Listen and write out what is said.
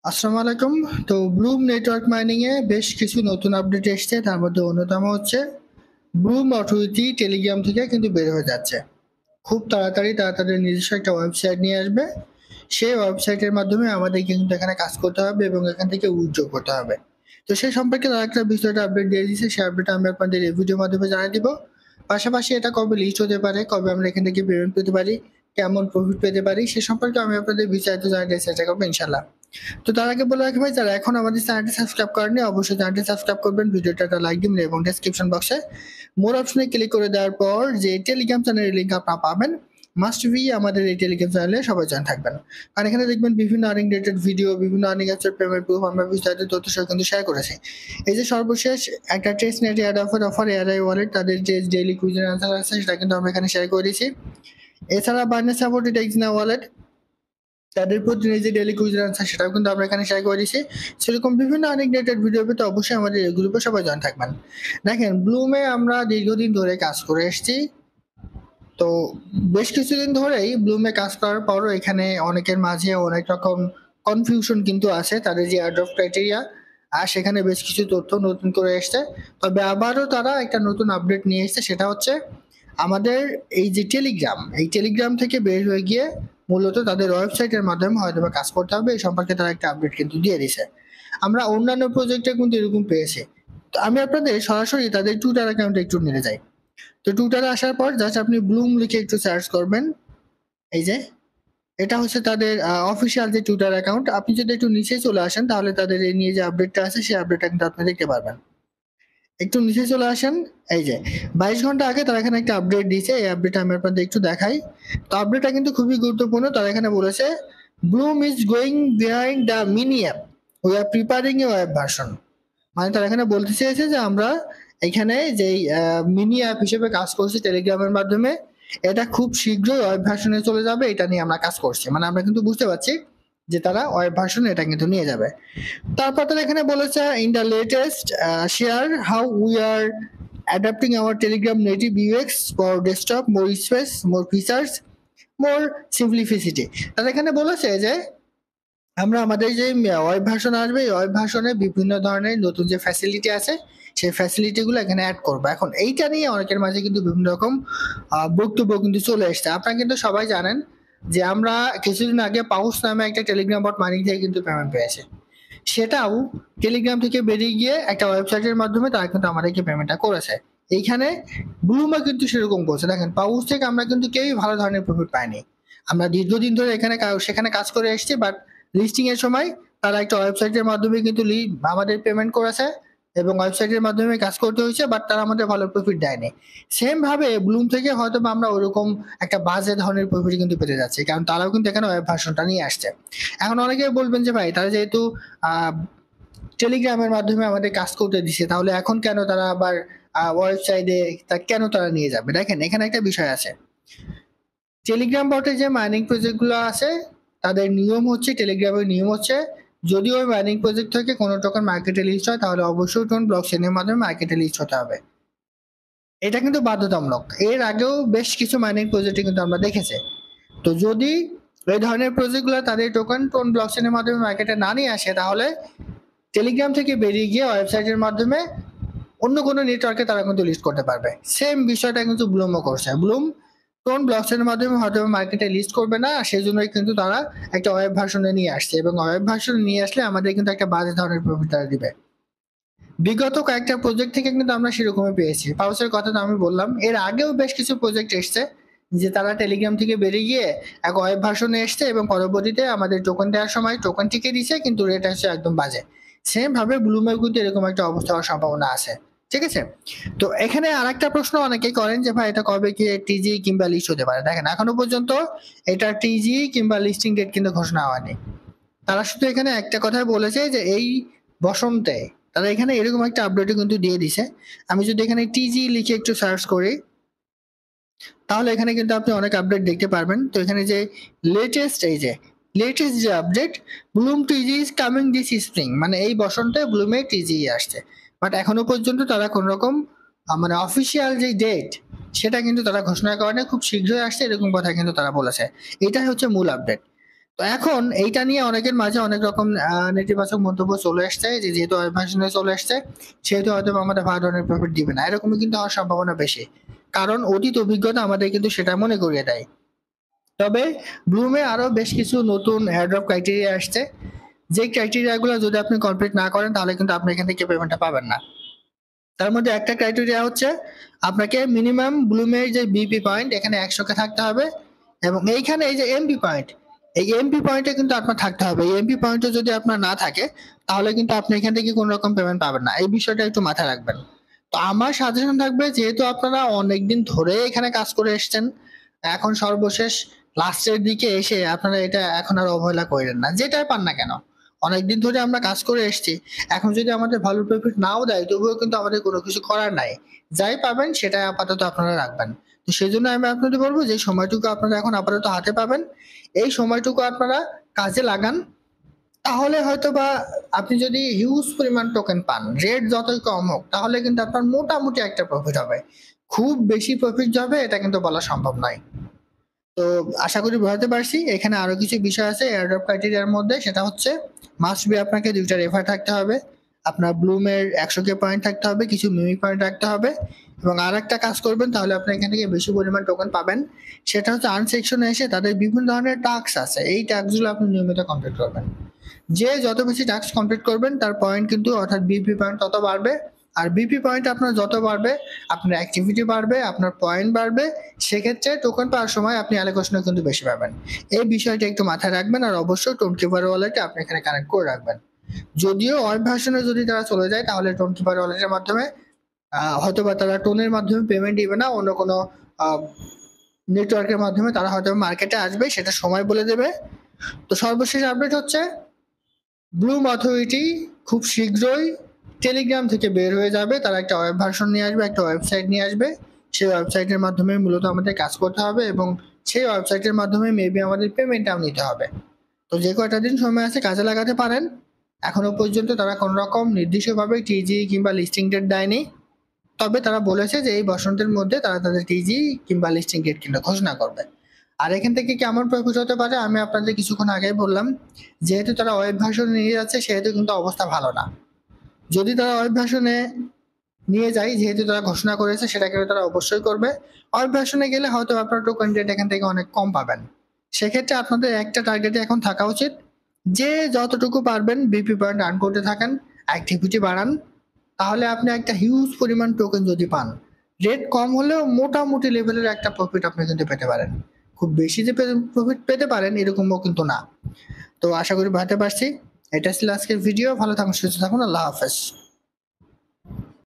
আসসালামু আলাইকুম। তো ব্লুম নেটওয়ার্ক মাইনিং এ বেশ কিছু নতুন আপডেট এসছে। তার মধ্যে অন্যতম হচ্ছে ব্লুম অথরিটি টেলিগ্রাম থেকে কিন্তু বের হয়ে যাচ্ছে। খুব তাড়াতাড়ি তারা তাদের নিজস্ব একটা ওয়েবসাইট নিয়ে আসবে। সেই ওয়েবসাইটের মাধ্যমে আমাদেরকে কিন্তু এখানে কাজ করতে হবে এবং এখান থেকে উইথড্র করতে হবে। তো সেই সম্পর্কে তারা একটা বিষয়টা আপডেট দিয়ে দিয়েছে। সেই আপডেট আমি আপনাদের এই ভিডিওর মাধ্যমে জানিয়ে দিব। পাশাপাশি এটা কবে লিস্ট হতে পারে, কবে আমরা এখান থেকে পেমেন্ট পেতে পারি, কেমন প্রফিট পেতে পারি সে সম্পর্কে আমি আপনাদের বিস্তারিত জানাতে চেষ্টা করবো ইনশাল্লাহ। তো তার আগে বলে রাখি ভাই, যারা এখন আমাদের চ্যানেলটি সাবস্ক্রাইব করেননি অবশ্যই চ্যানেলটি সাবস্ক্রাইব করবেন, ভিডিওটা একটা লাইক দিবেন এবং ডেসক্রিপশন বক্সে মোর অপশনে ক্লিক করে দেওয়ার পর যে টেলিগ্রাম চ্যানেলের লিঙ্ক আপনারা পাবেন, মাস্ট বি আমাদের এই টেলিগ্রাম চ্যানেলে সবাই জয়েন থাকবেন। আর এখানে দেখবেন বিভিন্ন আর্নিং রিলেটেড ভিডিও, বিভিন্ন আর্নিং অ্যাপসের পেমেন্ট প্রুফ আমরা বিস্তারিত তথ্য সহ কিন্তু শেয়ার করেছি। এই যে সর্বশেষ একটা টেস্ট নেট অ্যাড অফার এআরআই ওয়ালেট তাদের যে ডেইলি কুইজের আনসার আছে সেটা কিন্তু আমরা এখানে শেয়ার করে দিয়েছি। এছাড়া বার্নেস সাপোর্টেড এক্সনা ওয়ালেট তাদের প্রতিদিনের যে ডেইলি কুইজ আনসার সেটাও কিন্তু আমরা এখানে শেয়ার করে দিচ্ছি। সেরকম বিভিন্ন অনেক রিলেটেড ভিডিও পেতে অবশ্যই আমাদের এই গ্রুপে সবাই জয়েন থাকবেন। দেখেন, ব্লুমে আমরা দীর্ঘদিন ধরে কাজ করে এসেছি। তো বেশ কিছুদিন ধরেই ব্লুমে কাজ করার পরও এখানে অনেকের মাঝে অনেক রকম কনফিউশন কিন্তু আছে তাদের যে অ্যাড অফ ক্রাইটেরিয়া, আর সেখানে বেশ কিছু তথ্য নতুন করে এসছে। তবে আবারও তারা একটা নতুন আপডেট নিয়ে এসছে, সেটা হচ্ছে আমাদের এই যে টেলিগ্রাম, এই টেলিগ্রাম থেকে বের হয়ে গিয়ে মূলত তাদের ওয়েবসাইটের মাধ্যমে হয়তো বা কাজ করতে হবে, এই সম্পর্কে তারা একটা আপডেট কিন্তু দিয়ে দিছে। আমরা অন্যান্য প্রজেক্টে কিন্তু এরকম পেয়েছি। তো আমি আপনাদের সরাসরি তাদের টুইটার অ্যাকাউন্টে একটু নিয়ে যাই। তো টুইটারে আসার পর জাস্ট আপনি ব্লুম লিখে একটু সার্চ করবেন। এই যে এটা হচ্ছে তাদের অফিসিয়াল যে টুইটার অ্যাকাউন্ট। আপনি যদি একটু নিচে চলে আসেন তাহলে তাদের এই নিয়ে যে আপডেটটা আছে সেই আপডেটটা কিন্তু আপনি দেখতে পারবেন। একটু নিচে চলে আসেন। এই যে 22 ঘন্টা আগে তারা এখানে একটা আপডেট দিয়েছে, এই আপডেটটা আমি আপনাদের একটু দেখাই। তো আপডেটটা কিন্তু খুবই গুরুত্বপূর্ণ। তারা এখানে বলেছে Bloom is going behind the mini app, we are preparing A web version. মানে তারা এখানে বলতে চেয়েছে যে আমরা এখানে যেই মিনি অ্যাপ হিসেবে কাজ করছি টেলিগ্রামের মাধ্যমে, এটা খুব শীঘ্রই ওয়েব ভার্সনে চলে যাবে, এটা নিয়ে আমরা কাজ করছি। মানে আমরা কিন্তু বুঝতে পারছি যে তারা ওয়েব ভার্সনে এটা কিন্তু নিয়ে যাবে। তারপর তারা এখানে বলেছে in the latest share how we are adapting our Telegram native UX for desktop, more space, more features, more simplicity. তারা এখানে বলেছে যে আমরা আমাদের যে ওয়েব ভার্সন আসবে এই ওয়েব ভার্সনে বিভিন্ন ধরনের নতুন যে ফ্যাসিলিটি আছে সেই ফ্যাসিলিটি গুলো এখানে অ্যাড করবো। এখন এইটা নিয়ে অনেকের মাঝে কিন্তু বিভিন্ন রকম বক্তব্য কিন্তু চলে এসছে। আপনারা কিন্তু সবাই জানেন যে আমরা কিছুদিন আগে পাউস নামে একটা টেলিগ্রাম বট মানি থেকে কিন্তু পেমেন্ট পেয়েছে। সেটাও টেলিগ্রাম থেকে বেরিয়ে গিয়ে একটা ওয়েবসাইটের মাধ্যমে তারা কিন্তু আমাদেরকে পেমেন্টটা করেছে। এইখানে ব্লুমা কিন্তু সেরকম করছে। দেখেন, পাউস থেকে আমরা কিন্তু কেউই ভালো ধরনের প্রফিট পাইনি। আমরা দীর্ঘদিন ধরে এখানে সেখানে কাজ করে এসেছি, বাট লিস্টিং এর সময় তারা একটা ওয়েবসাইটের মাধ্যমে কিন্তু আমাদের পেমেন্ট করেছে এবং ওয়েবসাইটের মাধ্যমে কাজ করতে হয়েছে, বাট তারা আমাদের ভালো প্রফিট দেয়নি। সেম ভাবে ব্লুম থেকে হয়তো আমরা ওরকম একটা বাজে ধরনের প্রফিট কিন্তু পেতে যাচ্ছি, কারণ তারাও কিন্তু এখানে ওয়েব ভার্সনটা নিয়ে আসছে। এখন অনেকে বলবেন যে ভাই, তারা যেহেতু টেলিগ্রামের মাধ্যমে আমাদের কাজ করতে দিছে, তাহলে এখন কেন তারা আবার ওয়েবসাইটে তা কেন তারা নিয়ে যাবে? দেখেন, এখানে একটা বিষয় আছে। টেলিগ্রাম বটে যে মাইনিং প্রজেক্ট গুলো আছে তাদের নিয়ম হচ্ছে, টেলিগ্রামের নিয়ম হচ্ছে, যদি ওই মাইনিং প্রজেক্ট থেকে কোনো টোকেন মার্কেটে লিস্ট হয় তাহলে অবশ্যই টোকেন ব্লক চেনের মাধ্যমে মার্কেটে লিস্ট হতে হবে। এটা কিন্তু বাধ্যতামূলক। এর আগেও বেশ কিছু মাইনিং প্রজেক্টে কিন্তু আমরা দেখেছি। তো যদি এই ধরনের প্রজেক্ট গুলো তাদের টোকেন ব্লক চেনের মাধ্যমে মার্কেটে না নিয়ে আসে, তাহলে টেলিগ্রাম থেকে বেরিয়ে গিয়ে ওয়েবসাইটের মাধ্যমে অন্য কোনো নেটওয়ার্কে তারা কিন্তু লিস্ট করতে পারবে। সেম বিষয়টা কিন্তু ব্লুমও করছে। ব্লুম টোন ব্লকচেনের মাধ্যমে হয়তো মার্কেটে লিস্ট করবে না, সেই জন্যই কিন্তু তারা একটা ওয়েব ভার্সনে নিয়ে আসছে, এবং ওয়েব ভার্সনে নিয়ে আসলে আমাদের কিন্তু একটা বাজে ধরনের প্রফিট তারা দিবে। বিগত কয়েকটা প্রজেক্ট থেকে কিন্তু আমরা সেরকমই পেয়েছি। পাউসের কথা তো আমি বললাম, এর আগেও বেশ কিছু প্রজেক্ট এসছে যে তারা টেলিগ্রাম থেকে বেরিয়ে গিয়ে এক ওয়েব ভার্সনে এসছে এবং পরবর্তীতে আমাদের টোকেন দেওয়ার সময় টোকেন টিকে দিচ্ছে, কিন্তু রেট হচ্ছে একদম বাজে। সেম ভাবে ব্লুমেও কিন্তু এরকম একটা অবস্থা হওয়ার সম্ভাবনা আছে। ঠিক আছে? তো এখানে আরেকটা প্রশ্ন অনেকেই করেন যে ভাই, এটা কবে কি টিজি কিংবা লিস্ট হতে পারে? দেখেন, এখনো পর্যন্ত এটা টিজি কিংবা লিস্টিং ডেট কিন্তু ঘোষণা হয়নি। তারা শুধু এখানে একটা কথাই বলেছে যে এই বসন্তে তারা এখানে এরকম একটা আপডেট কিন্তু দিয়ে দিছে। আমি যদি এখানে টিজি লিখে একটু সার্চ করি তাহলে এখানে কিন্তু আপনি অনেক আপডেট দেখতে পারবেন। তো এখানে যে লেটেস্ট, এই যে লেটেস্ট যে update, Bloom টিজি is coming this spring, মানে এই বসন্তে ব্লুমে টিজি আসছে। বাট এখনো পর্যন্ত তারা কোন রকম মানে অফিসিয়াল যে ডেট সেটা কিন্তু তারা ঘোষণা করেনি। খুব শীঘ্রই আসছে এরকম কথা কিন্তু তারা বলেছে। এটাই হচ্ছে মূল আপডেট। তো এখন এইটা নিয়ে অনেকের মাঝে অনেক রকম নেতিবাচক মন্তব্য চলে আসছে যে যেহেতু ওয়েব ভার্সনে চলে আসছে সেহেতু হয়তো আমাদের ভালো ধরনের প্রফিট দিবে না, এরকমই কিন্তু হওয়ার সম্ভাবনা বেশি, কারণ অতীত অভিজ্ঞতা আমাদের কিন্তু সেটা মনে করিয়ে দেয়। তবে ব্লুমে আরো বেশ কিছু নতুন এয়ারড্রপ ক্রাইটেরিয়া আসছে, যে ক্রাইটেরিয়াগুলো যদি আপনি কমপ্লিট না করেন তাহলে কিন্তু আপনি এখান থেকে পেমেন্টটা পাবেন না। তার মধ্যে একটা ক্রাইটেরিয়া হচ্ছে আপনাকে মিনিমাম ব্লুমের যে বিপি পয়েন্ট এখানে 100 কে থাকতে হবে, এবং এইখানে এই যে এমপি পয়েন্ট, এই এমপি পয়েন্টে কিন্তু আপনার থাকতে হবে। এই এমপি পয়েন্টে যদি আপনার না থাকে তাহলে কিন্তু আপনি এখান থেকে কোনো রকম পেমেন্ট পাবেন না, এই বিষয়টা একটু মাথায় রাখবেন। তো আমার সাজেশন থাকবে, যেহেতু আপনারা অনেকদিন ধরে এখানে কাজ করে এসেছেন, এখন সর্বশেষ লাস্টের দিকে এসে আপনারা এটা এখন আর অবহেলা করেন না, যেটাই পান না কেন। অনেকদিন ধরে আমরা কাজ করে এসেছি, এখন যদি আমাদের ভালো প্রফিট নাও দেয় তবুও কিন্তু আমাদের কোনো কিছু করার নাই, যাই পাবেন সেটাই আপাতত আপনারা রাখবেন। তো সেই জন্য আমি আপনাদের বলবো যে সময়টুকু আপনারা এখন আপাতত হাতে পাবেন, এই সময়টুকু আপনারা কাজে লাগান। তাহলে হয়তো বা আপনি যদি হিউজ পরিমাণ টোকেন পান, রেট যতই কম হোক, তাহলে কিন্তু আপনার মোটামুটি একটা প্রফিট হবে। খুব বেশি প্রফিট যাবে এটা কিন্তু বলা সম্ভব নয়। তো আশা করি বোঝাতে পারছি। এখানে আরো কিছু বিষয় আছে এয়ারড্রপ ক্রাইটেরিয়ার মধ্যে, সেটা হচ্ছে মাস্ট বি আপনাকে 2টা রেফার থাকতে হবে, আপনার ব্লুমের 100 কে পয়েন্ট থাকতে হবে, কিছু মিমি পয়েন্ট রাখতে হবে, এবং আর একটা কাজ করবেন তাহলে আপনি এখান থেকে বেশি পরিমাণ টোকেন পাবেন। সেটা হচ্ছে আর্ন সেকশনে এসে তাদের বিভিন্ন ধরনের টাস্ক আছে, এই টাস্কগুলো আপনি নিয়মিত কমপ্লিট করবেন। যে যত বেশি টাস্ক কমপ্লিট করবেন তার পয়েন্ট কিন্তু অর্থাৎ বিপি পয়েন্ট তত বাড়বে, আর বিপি পয়েন্ট আপনার যত বাড়বে আপনার অ্যাক্টিভিটি বাড়বে, আপনার পয়েন্ট বাড়বে, সেক্ষেত্রে টোকেন পাওয়ার সময় আপনি অ্যালোকেশনও কিন্তু বেশি পাবেন। এই বিষয়টা একটু মাথায় রাখবেন, আর অবশ্যই টোন কিপার ওয়ালেটে আপনি এখানে কানেক্ট করে রাখবেন। যদিও ওয়েব ভার্সনে যদি তারা চলে যায় তাহলে টোন কিপার ওয়ালেটের মাধ্যমে হয়তো বা তারা টোনের মাধ্যমে পেমেন্ট দিবে না, অন্য কোনো নেটওয়ার্কের মাধ্যমে তারা হয়তো মার্কেটে আসবে, সেটা সময় বলে দেবে। তো সর্বশেষ আপডেট হচ্ছে ব্লুম অথরিটি খুব শীঘ্রই টেলিগ্রাম থেকে বের হয়ে যাবে, তারা একটা ওয়েব ভার্সন নিয়ে আসবে, একটা ওয়েবসাইট নিয়ে আসবে। সেই ওয়েবসাইটের মাধ্যমে মূলত আমাদের কাজ করতে হবে, এবং সেই ওয়েবসাইটের মাধ্যমে মেবি আমাদের পেমেন্টটাও নিতে হবে। তো যে কয়টা দিন সময় আছে কাজে লাগাতে পারেন। এখনো পর্যন্ত তারা কোনো রকম নির্দিষ্টভাবে টিজি কিংবা লিস্টিং ডেট দেয়নি, তবে তারা বলেছে যে এই বসন্তের মধ্যে তারা তাদের টিজি কিংবা লিস্টিং ডেট কিন্তু ঘোষণা করবে। আর এখান থেকে কেমন প্রফিট হতে পারে আমি আপনাদের কিছুক্ষণ আগেই বললাম, যেহেতু তারা ওয়েব ভার্সন নিয়ে যাচ্ছে সেহেতু কিন্তু অবস্থা ভালো না। যদি তারা ওয়েব ভার্সনে নিয়ে যায়, যেহেতু তারা ঘোষণা করেছে সেটাকে তারা অবশ্যই করবে, ওয়েব ভার্সনে গেলে হয়তো আপনার টোকেন রেট এখান থেকে অনেক কম পাবেন। সেক্ষেত্রে আপনাদের একটা টার্গেটে এখন থাকা উচিত, যে যতটুকু পারবেন বিপি পয়েন্ট আর্ন করতে থাকেন, অ্যাক্টিভিটি বাড়ান, তাহলে আপনি একটা হিউজ পরিমাণ টোকেন যদি পান, রেট কম হলেও মোটামুটি লেভেলের একটা প্রফিট আপনি কিন্তু পেতে পারেন। খুব বেশি যে প্রফিট পেতে পারেন এরকমও কিন্তু না। তো আশা করি বুঝতে পারছি। এটা ছিল আজকের ভিডিও, ভালো থাকুন, সুস্থ থাকুন, আল্লাহ হাফেজ।